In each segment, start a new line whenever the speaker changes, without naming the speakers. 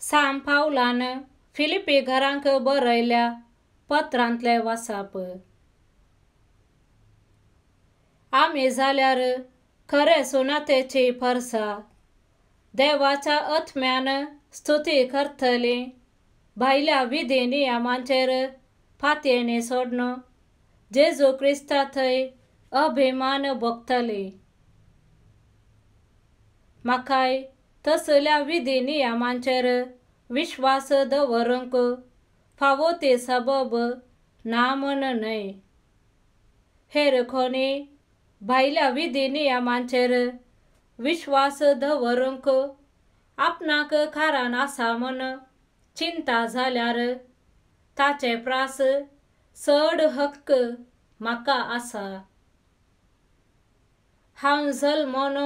साम पावलान फिलिपी घरांक बरयल्या पत्रांतले वासाप. आमी जाल्यार खरे सुनातेची परसा देवाच्या आत्म्यान स्तुती करतली. भायल्या विधी नियमांचेर फातयेनी सोडून जेजू क्रिस्ता थंय अभिमान भोगतली. म्हाकाय तसल्या विधी नियमांचेर विश्वास दवरूंक फावो ती सबब ना म्हूण न्हय. हेर कोणी भायल्या विधी नियमांचेर विश्वास दवरूंक आपणाक कारण आसा म्हूण चिंता जाल्यार ताचे प्रास चड हक्क म्हाका आसा. हांव जल्मोन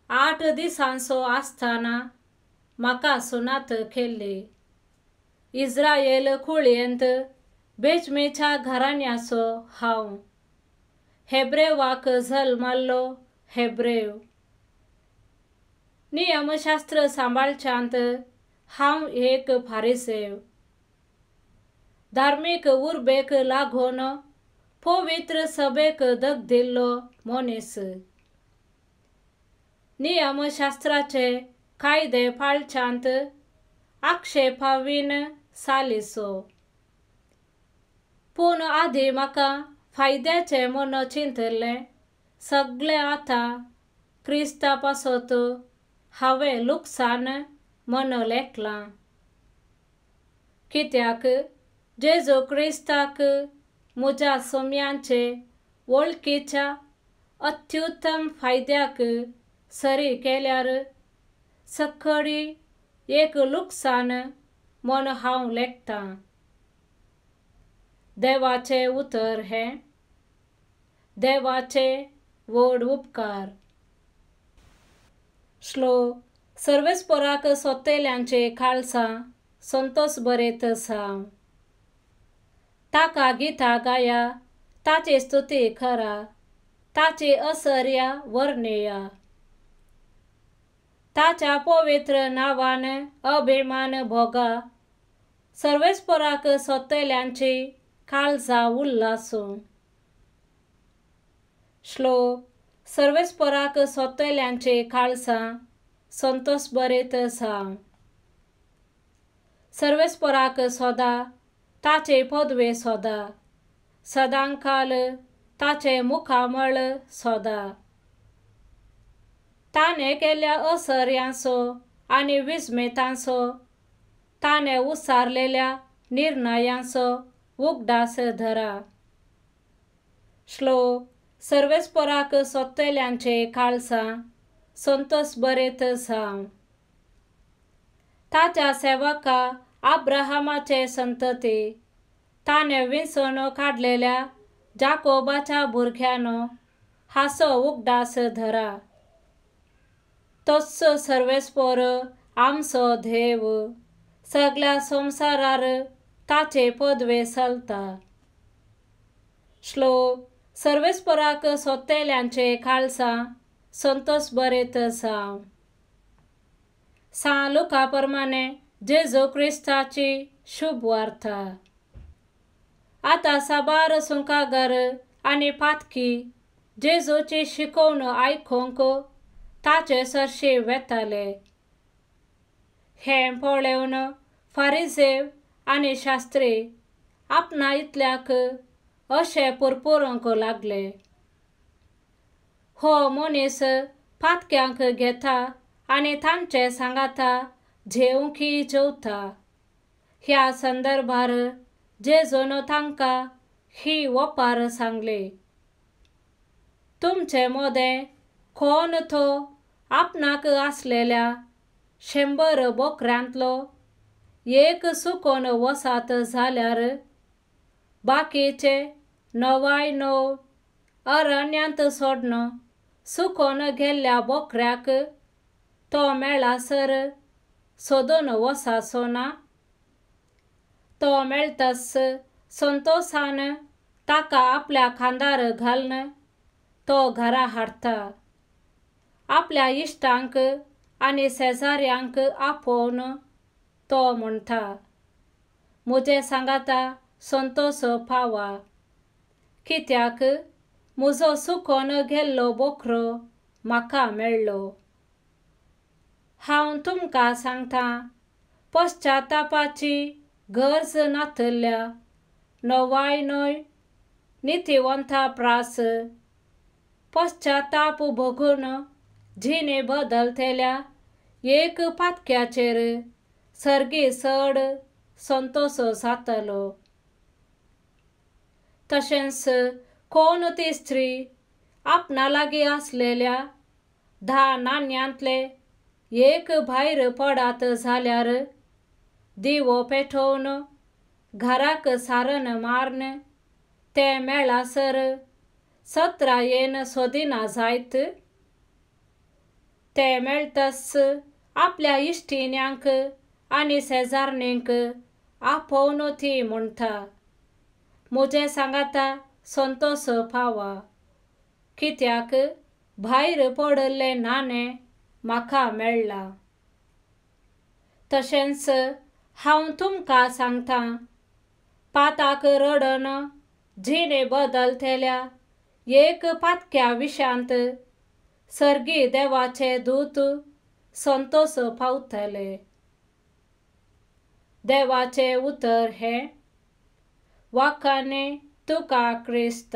8 दिसांचो आसतना म्हाका सुनात केल्ली. इस्रायेल कुळयेंत बेंजमीच्या घराण्याचो हांव. हेब्रेवाक जल्मल्लो हेब्रेव. नियमशास्त्र सांबाळच्यांत हांव एक फारिसेव. धार्मीक उर्बेक लागून पवित्र सभेक दगदिल्लो मनीस. नियमशास्त्राचे कायदे पाळच्यांत आक्षेपाविन सालिसो. पूण आदी म्हाका फायद्याचे म्हूण चिंतले सगळे आतां क्रिस्ता पासत हांवें लुकसाण म्हूण लेखलां. कित्याक जेजू क्रिस्ताक म्हज्या सोम्यांचे वळखीच्या अत्युत्तम फायद्याक सरी केल्यार सखडी एक लुकसाण म्हूण हांव लेखतां. देवाचे उतर हें. देवाचे व्हड उपकार. श्लोक. सर्वेस्पराक सोंतेल्यांचे खालसां संतोष बरयत साम. ताका गितां गाया, ताची स्तुती करा, ताची असर्या वर्णिया. ताच्या पवित्र नांवान अभिमान भोगा. सर्वेस्पराक सोंतेल्यांची काळजां उल्हासूं. श्लोक. सर्वेस्पराक सोंतेल्यांचे काळसां संतोष बरयत साम. सर्वेस्पराक सोदा, ताचे पदवे सोदा, सदांकाल ताचे मुखामळ सोदा. ताणे केल्ल्या असर्यांचो आनी विस्मेतांचो, ताणे उसारलेल्या निर्णयांचो उगडास धरा. श्लोक. सर्वेस्पराक सोंतेल्यांचे काळसां संतोष बरयत साम. ताच्या सेवका अब्राहमाचे संतती, ताणे विंचून काडलेल्या जाकोबाच्या भुरग्यानो हाचो उगडास धरा. तोच सर्वेस्पर आमचो देव. सगळ्या संवसारार ताचे पदवे चलता. श्लोक. सर्वेस्पराक सोंतेल्यांचे काळसां संतोष बरयत साम. सा लुका प्रमाणे जेजू क्रिस्ताची शुभ वार्ता. आतां साबार सुंकागर आनी पातकी जेजूची शिकवण आयकूंक ताचे सरशी वेताले. हें पळोवन फारिसेव आनी शास्त्री आपणा इतल्याक अशें पुरपुरूंक लागले. हो मनीस पातक्यांक घेता आनी तांचे सांगाता जेवंकी जेवता. ह्या संदर्भार जेजून तांकां ही ओपार सांगली. तुमचे मोदें कोण तो आपणाक आसलेल्या 100 बोकऱ्यांतलो एक सुकोन वसात जाल्यार बाकीचे 99 अरण्यांत सोडून सुकोन गेल्ल्या बोकऱ्याक तो मेळासर सोदून वसाचो ना. तो मेळटस संतोषान ताका आपल्या खांदार घालून तो घरा हाडटा. आपल्या इश्टांक आनी शेजाऱ्यांक आपोवन तो म्हणटा, म्हजे सांगाता संतोष पावा, कित्याक म्हजो सुकोन गेल्लो बोकरो म्हाका मेळ्ळो. हांव तुमकां सांगतां, पश्चातापाची गरज नातल्या नवाय न्हय, नितिवंता प्रास पश्चाताप भोगून जिणे बदलतल्या एक पातक्याचेर सर्गी चड संतोष जातलो. तशेंच कोण ती स्त्री आपणा लागीं आसलेल्या 10 नाण्यांतले एक भायर पडात जाल्यार दिवो पेटोवन घराक सारण मारन ते मेळासर 17 येन सोदिना जायत. ते मेळटस आपल्या इश्टिण्यांक आनी शेजारणींक आपोवन ती म्हणटा, म्हजे सांगाता संतोष पावा, कित्याक भायर पडले नाणें म्हाका मेळ्ळा. तशेंच हांव तुमकां सांगतां, पाताक रडन जिणे बदलतल्या एक पातक्या विशांत सर्गी देवाचे दूत संतोष पावतले. देवाचे उतर हे, वाखाणे तुका क्रिस्त.